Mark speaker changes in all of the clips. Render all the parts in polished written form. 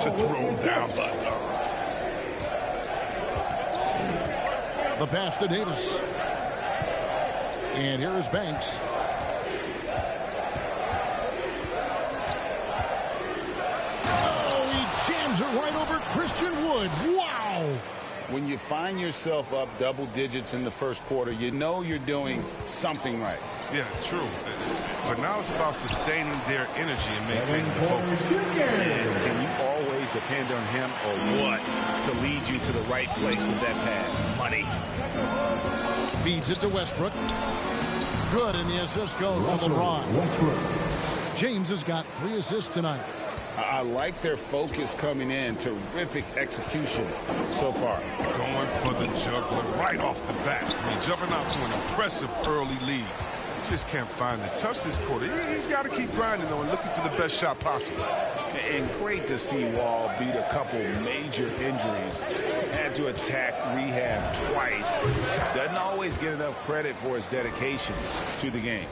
Speaker 1: to throw down the
Speaker 2: The pass to Davis. And here is Banks. Oh, he jams it right over Christian Wood. Wow!
Speaker 3: When you find yourself up double digits in the first quarter, you know you're doing something right.
Speaker 1: Yeah, true. But now it's about sustaining their energy and maintaining the focus.
Speaker 3: And can you always depend on him or what to lead you to the right place with that pass? Money.
Speaker 2: Feeds it to Westbrook. Good, and the assist goes to LeBron. James has got 3 assists tonight.
Speaker 3: I like their focus coming in. Terrific execution so far.
Speaker 1: Going for the juggler right off the bat. I mean, jumping out to an impressive early lead. Just can't find the touch this quarter. He's got to keep grinding, though, and looking for the best shot possible.
Speaker 3: And great to see Wall beat a couple major injuries. Had to attack rehab twice. Doesn't always get enough credit for his dedication to the game.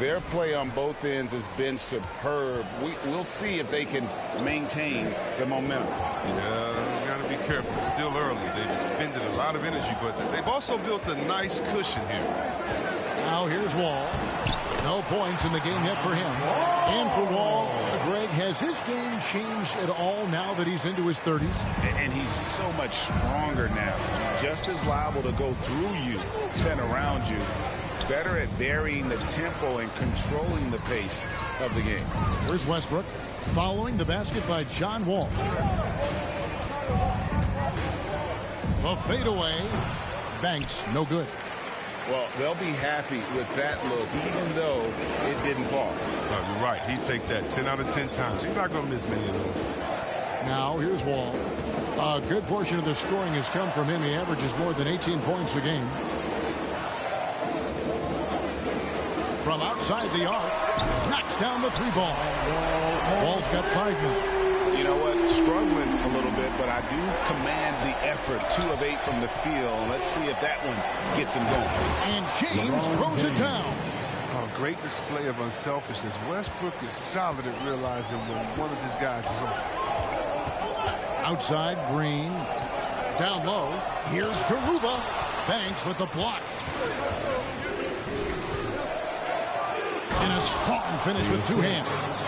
Speaker 3: Their play on both ends has been superb. We'll see if they can maintain the momentum.
Speaker 1: Yeah, you got to be careful. It's still early. They've expended a lot of energy, but they've also built a nice cushion here.
Speaker 2: Now here's Wall. No points in the game yet for him. And for Wall, Greg, has his game changed at all now that he's into his 30s?
Speaker 3: And he's so much stronger now. Just as liable to go through you, send around you. Better at varying the tempo and controlling the pace of the game.
Speaker 2: Here's Westbrook following the basket by John Wall. The fadeaway. Banks, no good.
Speaker 3: Well, they'll be happy with that look, even though it didn't fall.
Speaker 1: You're right. He'd take that 10 out of 10 times. He's not going to miss many of those.
Speaker 2: Now, here's Wall. A good portion of the scoring has come from him. He averages more than 18 points a game. From outside the arc, knocks down the 3-ball. Wall's got 5 now.
Speaker 3: You know what? Struggling a little bit, but I do command the effort. 2 of 8 from the field. Let's see if that one gets him going.
Speaker 2: And James throws it down.
Speaker 1: Oh, great display of unselfishness. Westbrook is solid at realizing when one of his guys is on.
Speaker 2: Outside, Green. Down low. Here's Garuba. Banks with the block. And a strong finish with 2 hands.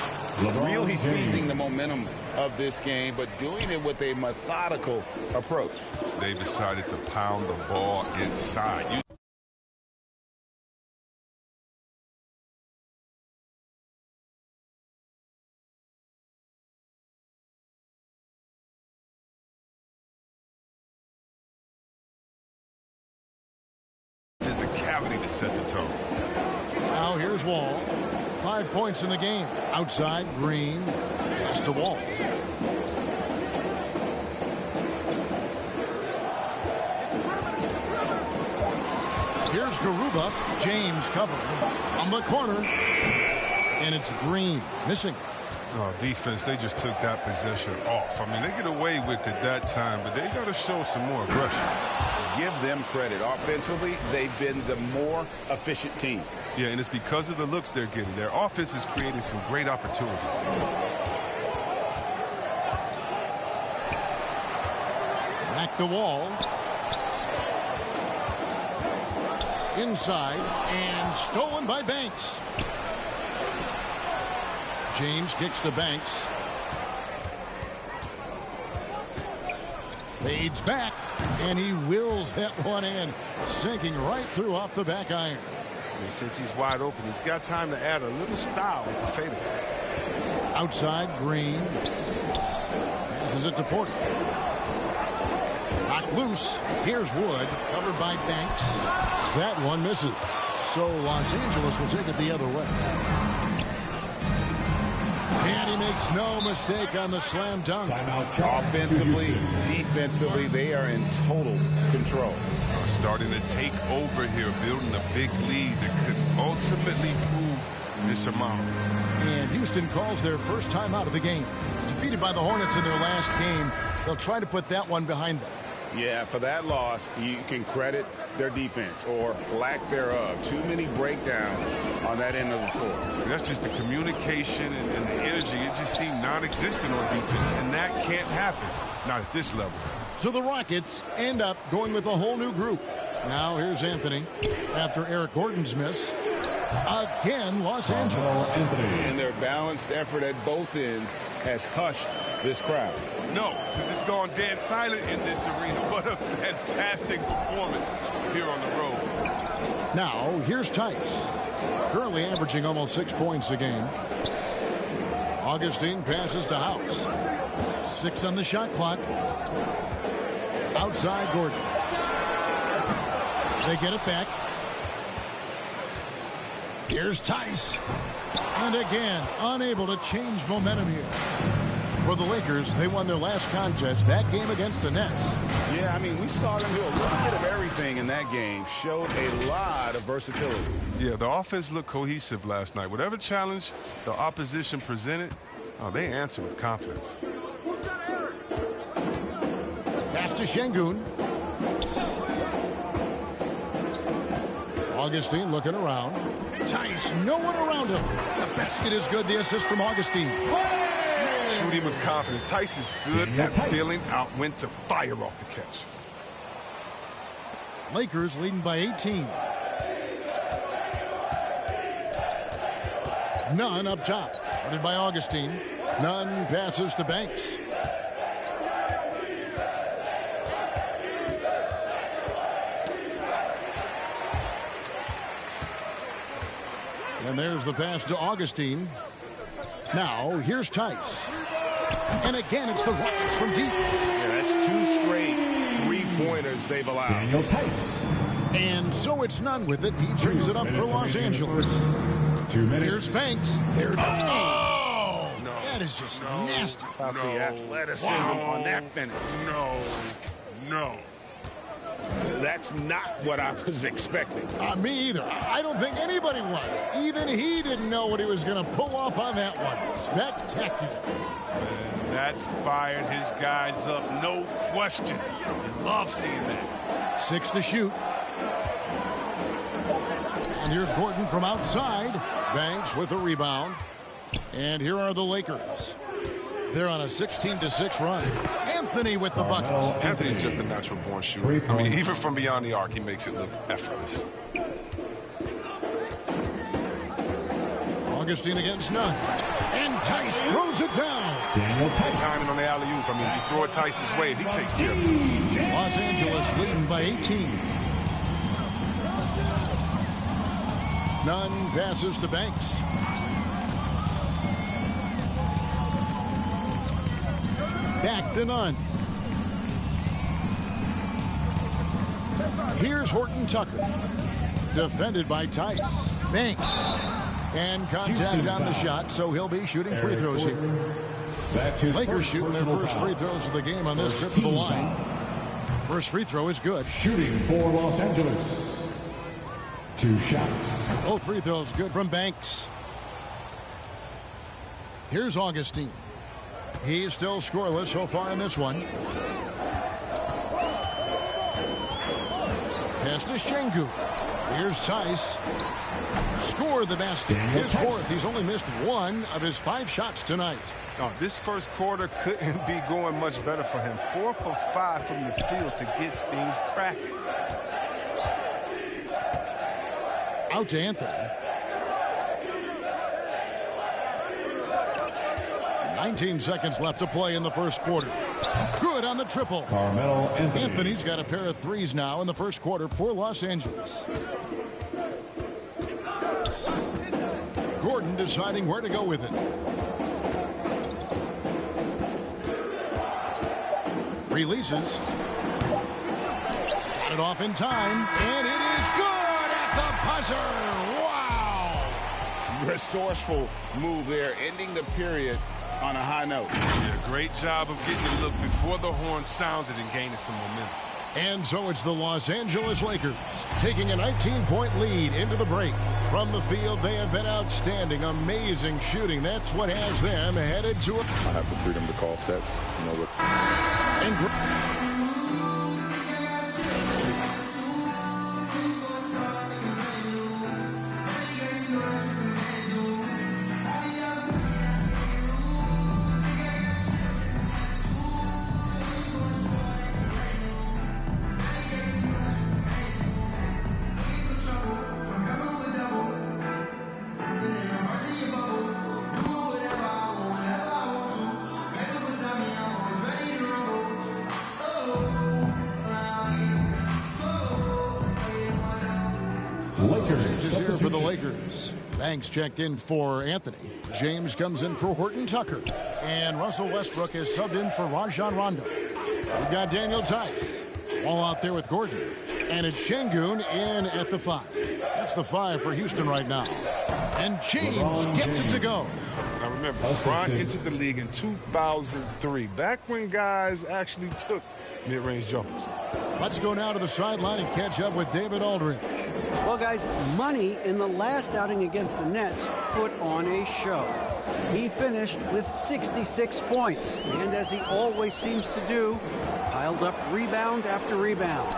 Speaker 3: Really seizing the momentum of this game, but doing it with a methodical approach.
Speaker 1: They decided to pound the ball inside. Physicality to set the tone.
Speaker 2: Now here's Wall. 5 points in the game. Outside, Green. Pass to Wall. Here's Garuba. James covering from the corner. And it's Green missing.
Speaker 1: Oh, defense, they just took that possession off. I mean, they get away with it that time, but they got to show some more aggression.
Speaker 3: Give them credit. Offensively, they've been the more efficient team.
Speaker 1: Yeah, and it's because of the looks they're getting. Their offense is creating some great opportunities.
Speaker 2: Back the Wall. Inside and stolen by Banks. James kicks to Banks. Fades back, and he wills that one in, sinking right through off the back iron.
Speaker 1: And since he's wide open, he's got time to add a little style with the fadeaway.
Speaker 2: Outside, Green. Passes it to Porter. Knocked loose. Here's Wood, covered by Banks. That one misses. So Los Angeles will take it the other way. And he makes no mistake on the slam dunk.
Speaker 3: Offensively, defensively, they are in total control.
Speaker 1: Starting to take over here, building a big lead that could ultimately prove insurmountable.
Speaker 2: And Houston calls their first time out of the game. Defeated by the Hornets in their last game, they'll try to put that one behind them.
Speaker 3: Yeah, for that loss, you can credit their defense or lack thereof. Too many breakdowns on that end of the floor.
Speaker 1: That's just the communication and the energy. It just seemed non-existent on defense, and that can't happen. Not at this level.
Speaker 2: So the Rockets end up going with a whole new group. Now here's Anthony after Eric Gordon's miss. Again, Los Angeles.
Speaker 3: And their balanced effort at both ends has hushed this crowd.
Speaker 1: No, because it's gone dead silent in this arena. What a fantastic performance here on the road.
Speaker 2: Now, here's Tice. Currently averaging almost 6 points a game. Augustine passes to House. 6 on the shot clock. Outside Gordon. They get it back. Here's Tice. And again, unable to change momentum here. For the Lakers, they won their last contest, that game against the Nets.
Speaker 3: Yeah, I mean, we saw them do a little bit of everything in that game. Showed a lot of versatility.
Speaker 1: Yeah, the offense looked cohesive last night. Whatever challenge the opposition presented, they answered with confidence.
Speaker 2: Pass to Şengün. Augustine looking around. Tice, no one around him. The basket is good. The assist from Augustine.
Speaker 1: Shooting with confidence. Tice is good at feeling out when to fire off the catch.
Speaker 2: Lakers leading by 18. Nunn up top. Guarded by Augustine. Nunn passes to Banks. And there's the pass to Augustine. Now, here's Tice. And again, it's the Rockets from deep.
Speaker 3: Yeah, that's 2 straight three-pointers they've allowed.
Speaker 4: Daniel Tice.
Speaker 2: And so it's Nunn with it. He brings it up for Los Angeles.
Speaker 4: 2 minutes.
Speaker 2: Here's Banks. There's
Speaker 1: No.
Speaker 2: that is just nasty.
Speaker 3: About the athleticism on that finish.
Speaker 1: No.
Speaker 3: That's not what I was expecting.
Speaker 2: Me either. I don't think anybody was. Even he didn't know what he was going to pull off on that one. Spectacular.
Speaker 1: And that fired his guys up, no question. I love seeing that.
Speaker 2: 6 to shoot. And here's Gordon from outside. Banks with a rebound. And here are the Lakers. They're on a 16-6 run. Anthony with the buckets.
Speaker 1: Anthony's just a natural-born shooter. I mean, even from beyond the arc, he makes it look effortless.
Speaker 2: Augustine against Nunn. And Tice throws it down.
Speaker 4: Daniel Tice.
Speaker 1: Timing on the alley-oop. I mean, you throw it Tice's way, he takes care of it.
Speaker 2: Los Angeles leading by 18. Nunn passes to Banks. Back to Nunn. Here's Horton Tucker. Defended by Tice. Banks. And contact on the shot, so he'll be shooting free throws here.
Speaker 4: That's his
Speaker 2: Lakers
Speaker 4: first
Speaker 2: shooting their
Speaker 4: personal
Speaker 2: first
Speaker 4: foul.
Speaker 2: free throws of the game on this trip to the line. First free throw is good.
Speaker 4: Shooting for Los Angeles. 2 shots.
Speaker 2: Both free throws good from Banks. Here's Augustine. He's still scoreless so far in this one. Pass to Şengün. Here's Tice. Score the basket. His 4th. He's only missed 1 of his 5 shots tonight.
Speaker 1: Oh, this first quarter couldn't be going much better for him. 4 for 5 from the field to get things cracking.
Speaker 2: Out to Anthony. 19 seconds left to play in the first quarter. Good on the triple.
Speaker 4: Carmelo Anthony.
Speaker 2: Anthony's got a pair of threes now in the first quarter for Los Angeles. Gordon deciding where to go with it. Releases. Got it off in time, and it is good at the buzzer. Wow!
Speaker 3: Resourceful move there, ending the period on a high note.
Speaker 1: Yeah, great job of getting the look before the horn sounded and gaining some momentum.
Speaker 2: And so it's the Los Angeles Lakers taking a 19-point lead into the break. From the field, they have been outstanding, amazing shooting. That's what has them headed to a...
Speaker 5: I have the freedom to call sets. You know what?
Speaker 2: And
Speaker 4: Lakers.
Speaker 2: Changes here for the Lakers. Banks checked in for Anthony. James comes in for Horton Tucker. And Russell Westbrook is subbed in for Rajon Rondo. We've got Daniel Tice. Wall out there with Gordon. And it's Şengün in at the 5. That's the 5 for Houston right now. And James gets it to go.
Speaker 1: Now remember, LeBron entered the league in 2003, back when guys actually took mid-range jumpers.
Speaker 2: Let's go now to the sideline and catch up with David Aldridge.
Speaker 5: Well, guys, Money in the last outing against the Nets put on a show. He finished with 66 points, and as he always seems to do, piled up rebound after rebound.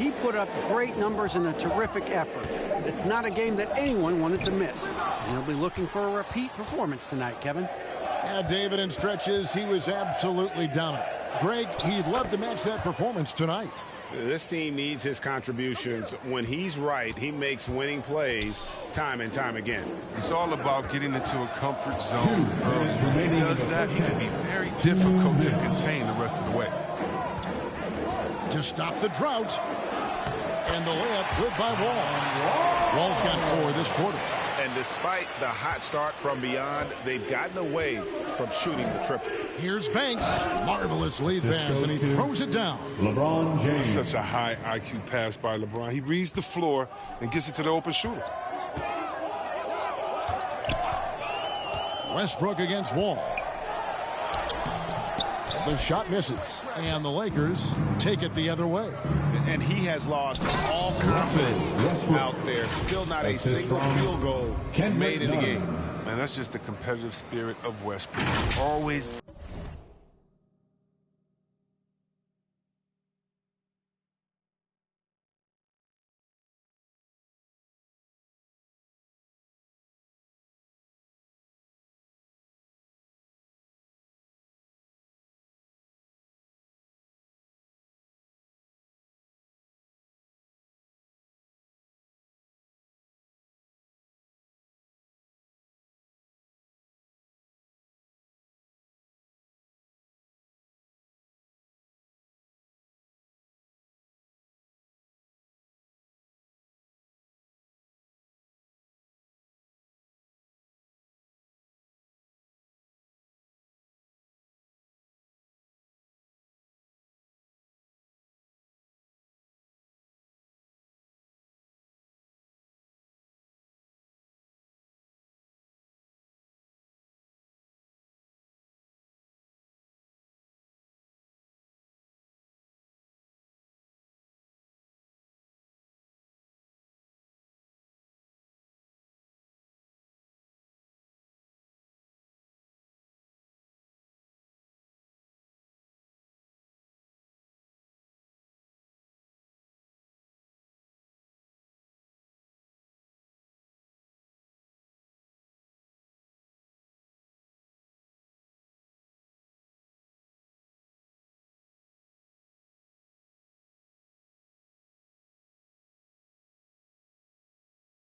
Speaker 5: He put up great numbers in a terrific effort. It's not a game that anyone wanted to miss. And he'll be looking for a repeat performance tonight, Kevin.
Speaker 2: Yeah, David, in stretches, he was absolutely dominant. Greg, he'd love to match that performance tonight.
Speaker 3: This team needs his contributions. When he's right, he makes winning plays time and time again.
Speaker 1: It's all about getting into a comfort zone early. When he does that, he can be very difficult to contain the rest of the way.
Speaker 2: To stop the drought. And the layup good by Wall. Wall's got 4 this quarter.
Speaker 3: And despite the hot start from beyond, they've gotten away from shooting the triple.
Speaker 2: Here's Banks. Marvelous lead pass, and he throws it down.
Speaker 4: LeBron James.
Speaker 1: Such a high IQ pass by LeBron. He reads the floor and gets it to the open shooter.
Speaker 2: Westbrook against Wall. The shot misses, and the Lakers take it the other way.
Speaker 3: And he has lost all confidence out there. Still not a single field goal made in the game.
Speaker 1: Man, that's just the competitive spirit of Westbrook. Always.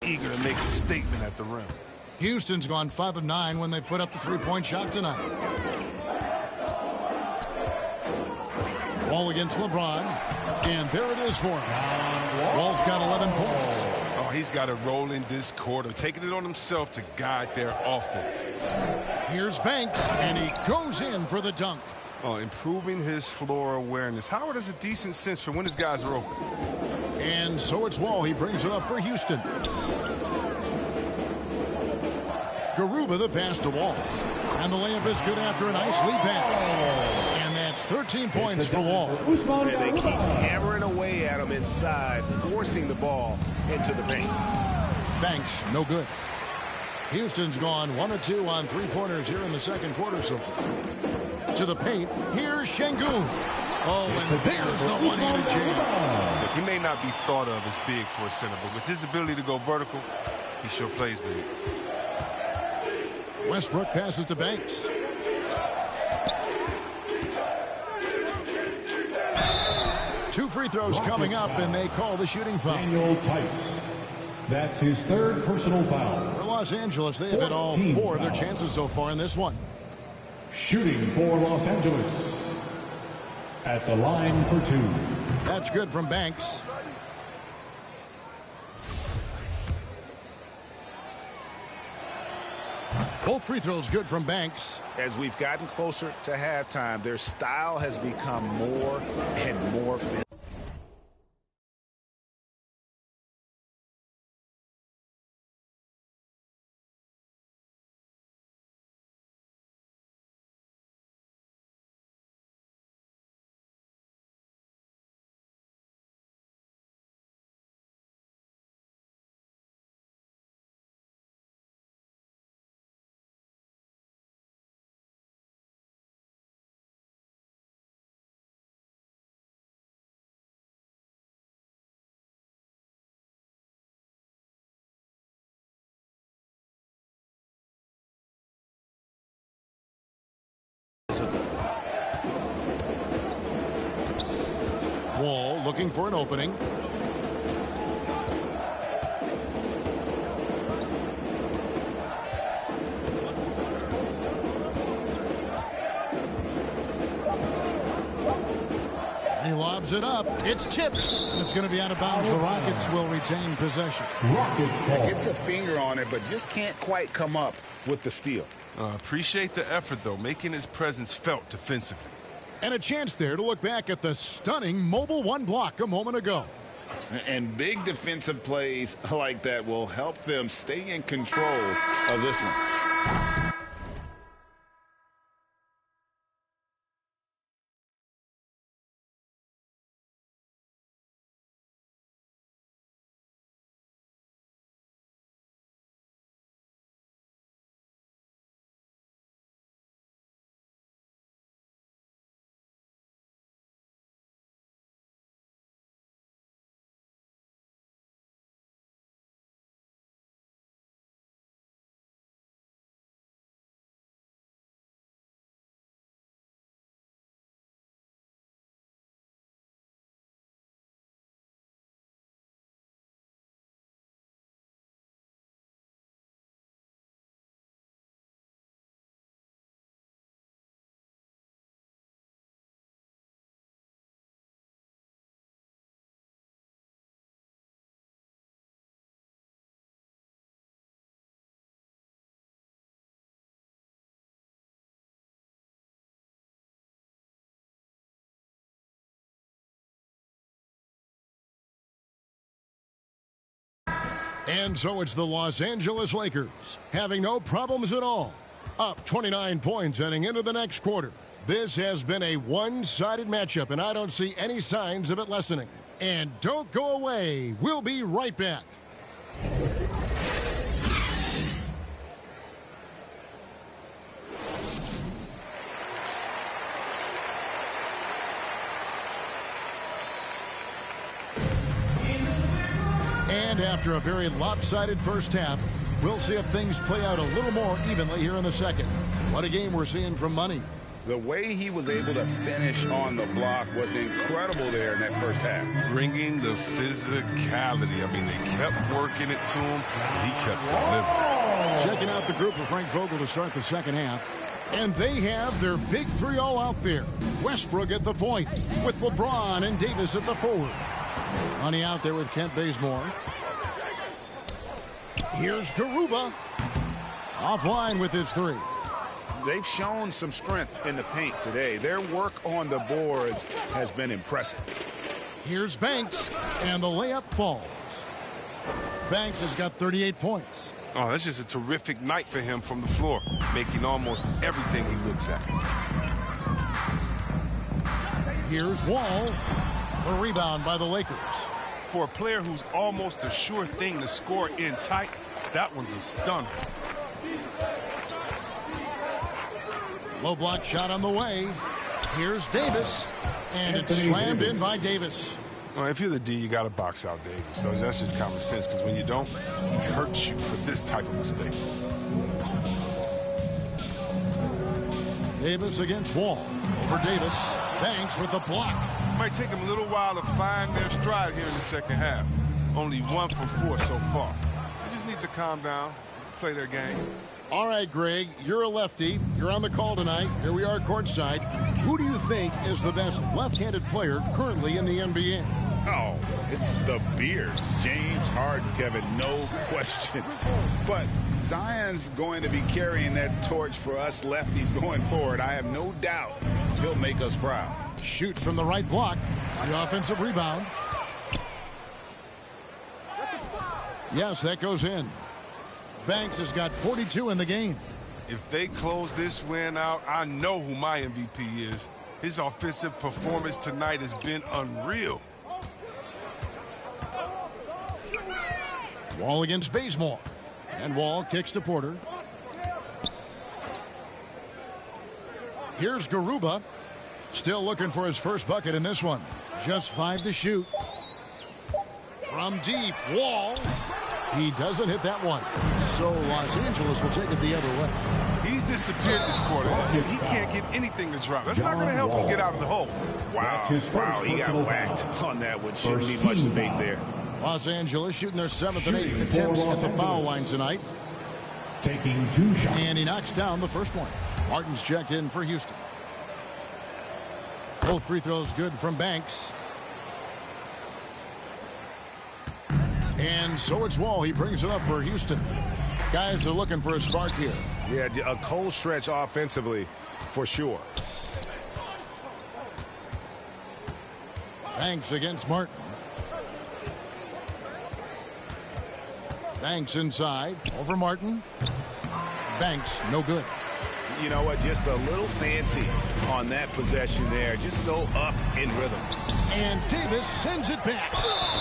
Speaker 1: Eager to make a statement at the rim.
Speaker 2: Houston's gone 5 of 9 when they put up the 3-point shot tonight. Wall against LeBron, and there it is for him. Wall's got 11 points.
Speaker 1: Oh, he's got to roll in this quarter, taking it on himself to guide their offense.
Speaker 2: Here's Banks, and he goes in for the dunk.
Speaker 1: Oh, improving his floor awareness. Howard has a decent sense for when his guys are open.
Speaker 2: And so it's Wall. He brings it up for Houston. Garuba the pass to Wall. And the layup is good after a nice lead pass. And that's 13 points for Wall.
Speaker 3: And they keep hammering away at him inside, forcing the ball into the paint.
Speaker 2: Banks, no good. Houston's gone 1 of 2 on 3-pointers here in the second quarter so far. To the paint, here's Şengün. Oh, and there's the one-handed jam.
Speaker 1: Look, he may not be thought of as big for a center, but with his ability to go vertical, he sure plays big.
Speaker 2: Westbrook passes to Banks. Two free throws coming up, and they call the shooting foul.
Speaker 4: Daniel Tice. That's his 3rd personal foul.
Speaker 2: For Los Angeles, they have hit all 4 of their chances so far in this one.
Speaker 4: Shooting for Los Angeles. At the line for 2.
Speaker 2: That's good from Banks. Both free throws good from Banks.
Speaker 3: As we've gotten closer to halftime, their style has become more and more physical.
Speaker 2: Wall looking for an opening. He lobs it up. It's tipped. And it's going to be out of bounds. The Rockets will retain possession.
Speaker 4: Rockets ball.
Speaker 3: Gets a finger on it, but just can't quite come up with the steal.
Speaker 1: Appreciate the effort, though, making his presence felt defensively.
Speaker 2: And a chance there to look back at the stunning Mobile One block a moment ago.
Speaker 3: And big defensive plays like that will help them stay in control of this one.
Speaker 2: And so it's the Los Angeles Lakers having no problems at all. Up 29 points heading into the next quarter. This has been a one-sided matchup, and I don't see any signs of it lessening. And don't go away. We'll be right back. And after a very lopsided first half, we'll see if things play out a little more evenly here in the second. What a game we're seeing from Money.
Speaker 3: The way he was able to finish on the block was incredible there in that first half.
Speaker 1: Bringing the physicality. I mean, they kept working it to him. He kept delivering.
Speaker 2: Checking out the group of Frank Vogel to start the second half. And they have their big three all out there. Westbrook at the point with LeBron and Davis at the forward. Money out there with Kent Bazemore. Here's Garuba. Offline with his three.
Speaker 3: They've shown some strength in the paint today. Their work on the boards has been impressive.
Speaker 2: Here's Banks, and the layup falls. Banks has got 38 points.
Speaker 1: Oh, that's just a terrific night for him from the floor, making almost everything he looks at.
Speaker 2: Here's Wall. A rebound by the Lakers.
Speaker 1: For a player who's almost a sure thing to score in tight, that one's a stunner.
Speaker 2: Low block shot on the way. Here's Davis. And it's slammed in by Davis.
Speaker 1: Well, if you're the D, you got to box out Davis. So that's just common sense, because when you don't, he hurts you for this type of mistake.
Speaker 2: Davis against Wall. Over Davis. Banks with the block.
Speaker 1: Might take them a little while to find their stride here in the second half. Only 1 for 4 so far. They just need to calm down, play their game.
Speaker 2: All right, Greg, you're a lefty. You're on the call tonight. Here we are courtside. Who do you think is the best left-handed player currently in the NBA?
Speaker 3: Oh, it's the beard. James Harden, Kevin, no question. But Zion's going to be carrying that torch for us lefties going forward. I have no doubt he'll make us proud.
Speaker 2: Shoots from the right block. The offensive rebound. Yes, that goes in. Banks has got 42 in the game.
Speaker 1: If they close this win out, I know who my MVP is. His offensive performance tonight has been unreal.
Speaker 2: Wall against Bazemore. And Wall kicks to Porter. Here's Garuba. Still looking for his first bucket in this one. Just 5 to shoot. From deep, Wall. He doesn't hit that one. So Los Angeles will take it the other way.
Speaker 1: He's disappeared this quarter. He can't get anything to drop. That's not going to help him get out of the hole.
Speaker 3: Wow, he got whacked on that one. Shouldn't need much debate there.
Speaker 2: Los Angeles shooting their 7th and 8th attempts at the foul line tonight.
Speaker 4: Taking 2 shots.
Speaker 2: And he knocks down the first one. Martin's checked in for Houston. Both free throws good from Banks. And so it's Wall. He brings it up for Houston. Guys are looking for a spark here.
Speaker 3: Yeah, a cold stretch offensively for sure.
Speaker 2: Banks against Martin. Banks inside. Over Martin. Banks, no good.
Speaker 3: You know what? Just a little fancy on that possession there. Just go up in rhythm.
Speaker 2: And Davis sends it back.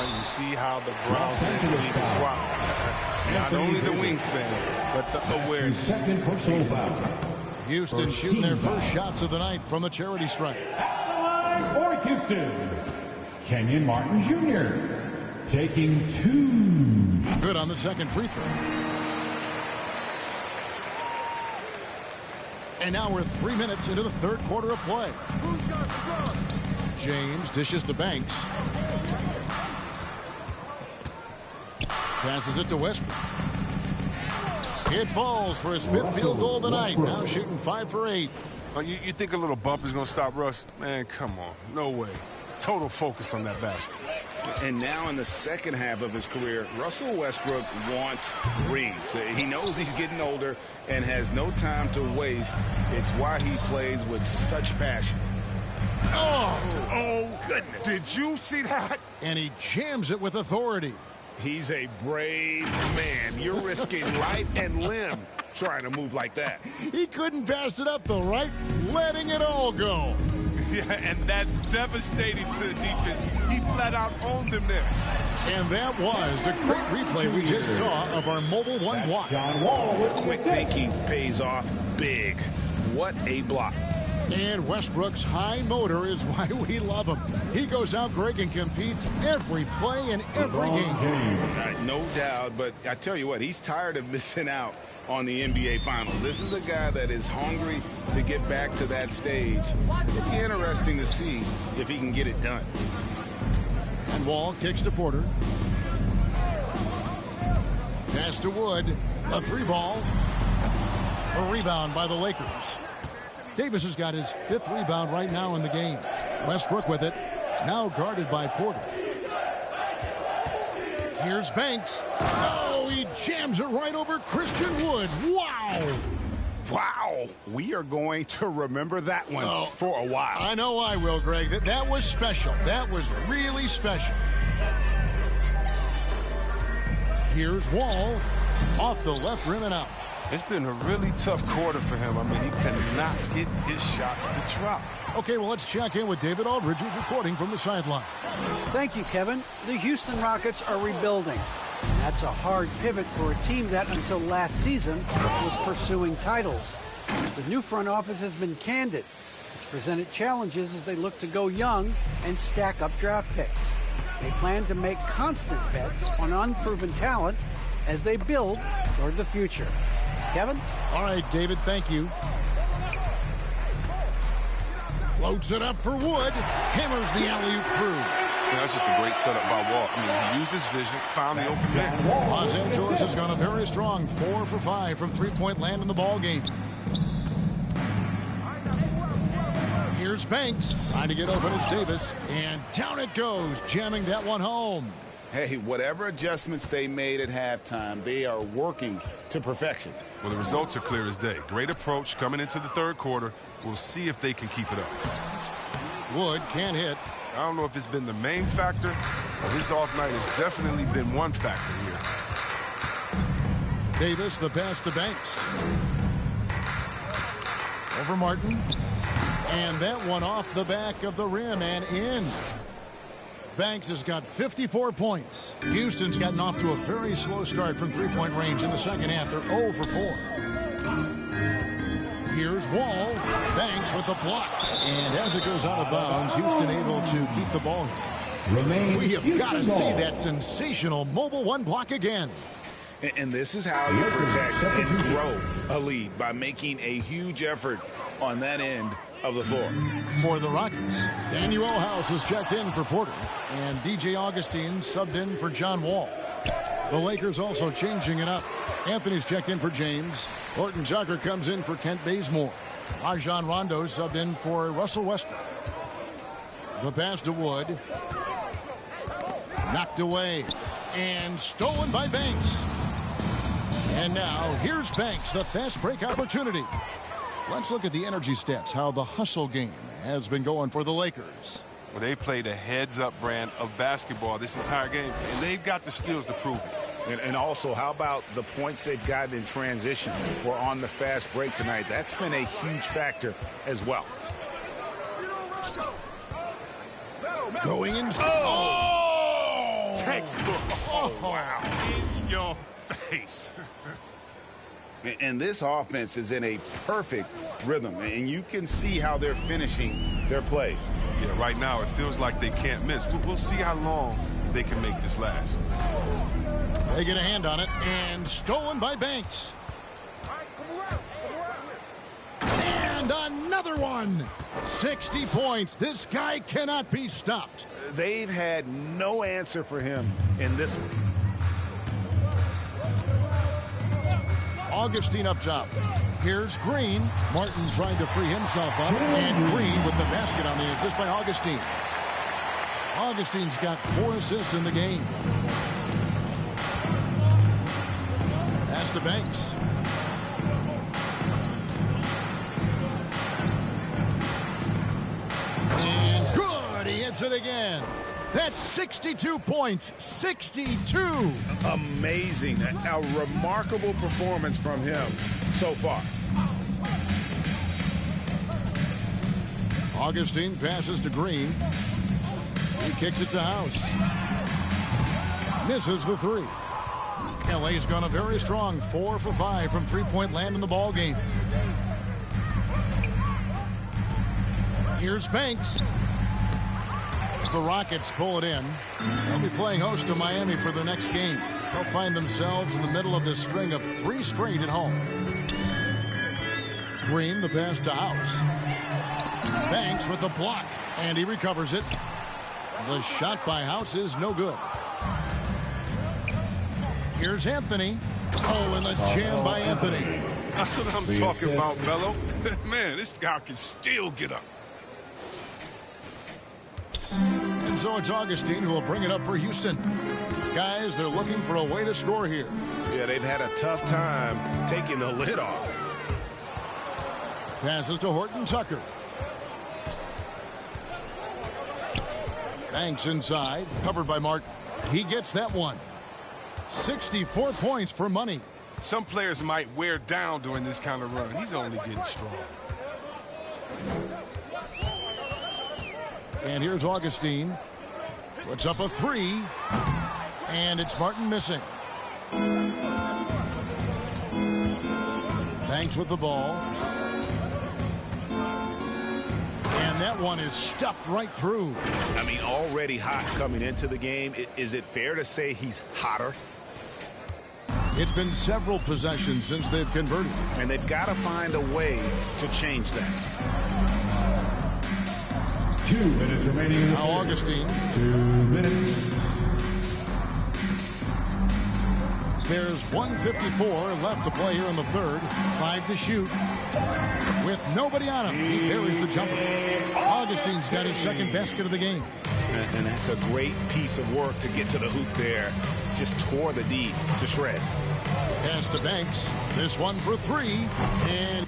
Speaker 1: And you see how the Browns lead the swaps. Not only the wingspan, but the awareness.
Speaker 4: Second personal foul.
Speaker 2: Houston shooting their first shots of the night from the charity stripe.
Speaker 4: For Houston, Kenyon Martin Jr. taking 2.
Speaker 2: Good on the second free throw. And now we're 3 minutes into the third quarter of play. James dishes to Banks. Passes it to Westbrook. It falls for his 5th field goal of the night. Now shooting 5 for 8.
Speaker 1: You think a little bump is going to stop Russ? Man, come on. No way. Total focus on that basket.
Speaker 3: And now in the second half of his career, Russell Westbrook wants rings. He knows he's getting older and has no time to waste. It's why he plays with such passion. Oh, goodness.
Speaker 1: Did you see that?
Speaker 2: And he jams it with authority.
Speaker 3: He's a brave man. You're risking life and limb trying to move like that.
Speaker 2: He couldn't pass it up, though, right? Letting it all go.
Speaker 1: Yeah, and that's devastating to the defense. He flat out owned them there.
Speaker 2: And that was a great replay we just saw of our Mobile One block.
Speaker 3: Quick thinking pays off big. What a block.
Speaker 2: And Westbrook's high motor is why we love him. He goes out, Greg, and competes every play in every game.
Speaker 3: No doubt, but I tell you what, he's tired of missing out on the NBA Finals. This is a guy that is hungry to get back to that stage. It'll be interesting to see if he can get it done.
Speaker 2: And Wall kicks to Porter. Pass to Wood. A 3-ball. A rebound by the Lakers. Davis has got his 5th rebound right now in the game. Westbrook with it. Now guarded by Porter. Here's Banks. Oh, he jams it right over Christian Wood. Wow.
Speaker 3: Wow. We are going to remember that one for a while.
Speaker 2: I know I will, Greg. That was special. That was really special. Here's Wall. Off the left rim and out.
Speaker 1: It's been a really tough quarter for him. I mean, he cannot get his shots to drop.
Speaker 2: Okay, well, let's check in with David Aldridge, who's reporting from the sideline.
Speaker 5: Thank you, Kevin. The Houston Rockets are rebuilding. That's a hard pivot for a team that, until last season, was pursuing titles. The new front office has been candid. It's presented challenges as they look to go young and stack up draft picks. They plan to make constant bets on unproven talent as they build toward the future. Kevin?
Speaker 2: All right, David, thank you. Floats it up for Wood. Hammers the alley-oop through.
Speaker 1: Yeah, that's just a great setup by Wall. I mean, he used his vision, found the open man.
Speaker 2: Los Angeles has gone a very strong 4 for 5 from three-point land in the ball game. Here's Banks. Trying to get open as Davis. And down it goes, jamming that one home.
Speaker 3: Hey, whatever adjustments they made at halftime, they are working to perfection.
Speaker 1: Well, the results are clear as day. Great approach coming into the third quarter. We'll see if they can keep it up.
Speaker 2: Wood can't hit.
Speaker 1: I don't know if it's been the main factor, but his off night has definitely been one factor here.
Speaker 2: Davis, the pass to Banks. Over Martin. And that one off the back of the rim and in. Banks has got 54 points. Houston's gotten off to a very slow start from three-point range in the second half. They're 0 for 4. Here's Wall. Banks with the block. And as it goes out of bounds, Houston able to keep the ball. We have got to see that sensational Mobile One block again.
Speaker 3: And this is how you protect and grow a lead, by making a huge effort on that end of the floor.
Speaker 2: For the Rockets, Daniel House is checked in for Porter, and DJ Augustine subbed in for John Wall. The Lakers also changing it up. Anthony's checked in for James. Horton Tucker comes in for Kent Bazemore. Rajon Rondo subbed in for Russell Westbrook. The pass to Wood. Knocked away and stolen by Banks. And now here's Banks, the fast break opportunity. Let's look at the energy stats, how the hustle game has been going for the Lakers.
Speaker 1: Well, they played a heads-up brand of basketball this entire game, and they've got the steals to prove it.
Speaker 3: And also, how about the points they've gotten in transition or on the fast break tonight? That's been a huge factor as well.
Speaker 2: Going in.
Speaker 1: Oh! Textbook. Oh, wow. In your face.
Speaker 3: And this offense is in a perfect rhythm, and you can see how they're finishing their plays.
Speaker 1: Yeah, right now it feels like they can't miss. We'll see how long they can make this last.
Speaker 2: They get a hand on it, and stolen by Banks. And another one. 60 points. This guy cannot be stopped.
Speaker 3: They've had no answer for him in this one.
Speaker 2: Augustine up top. Here's Green. Martin trying to free himself up. And Green with the basket on the assist by Augustine. Augustine's got 4 assists in the game. Pass to Banks. And good. He hits it again. That's 62 points. 62.
Speaker 3: Amazing. A remarkable performance from him so far.
Speaker 2: Augustine passes to Green. He kicks it to House. Misses the 3. LA's gone a very strong 4 for 5 from three-point land in the ball game. Here's Banks. The Rockets pull it in. They'll be playing host to Miami for the next game. They'll find themselves in the middle of this string of 3 straight at home. Green, the pass to House. Banks with the block, and he recovers it. The shot by House is no good. Here's Anthony. Oh, and the jam by Anthony.
Speaker 1: That's what I'm talking about, Melo. Man, this guy can still get up.
Speaker 2: And so it's Augustine who will bring it up for Houston. Guys, they're looking for a way to score here.
Speaker 3: Yeah, they've had a tough time taking the lid off.
Speaker 2: Passes to Horton Tucker. Banks inside, covered by Martin. He gets that one. 64 points for money.
Speaker 1: Some players might wear down during this kind of run. He's only getting strong.
Speaker 2: And here's Augustine. Puts up a 3. And it's Martin missing. Banks with the ball. And that one is stuffed right through.
Speaker 3: I mean, already hot coming into the game. Is it fair to say he's hotter?
Speaker 2: It's been several possessions since they've converted.
Speaker 3: And they've got to find a way to change that.
Speaker 4: 2 minutes remaining in the
Speaker 2: Now Augustine.
Speaker 4: 2 minutes.
Speaker 2: There's 1:54 left to play here in the third. 5 to shoot. With nobody on him, he buries the jumper. Augustine's got his second basket of the game.
Speaker 3: And that's a great piece of work to get to the hoop there. Just tore the D to shreds.
Speaker 2: Pass to Banks. This one for three. And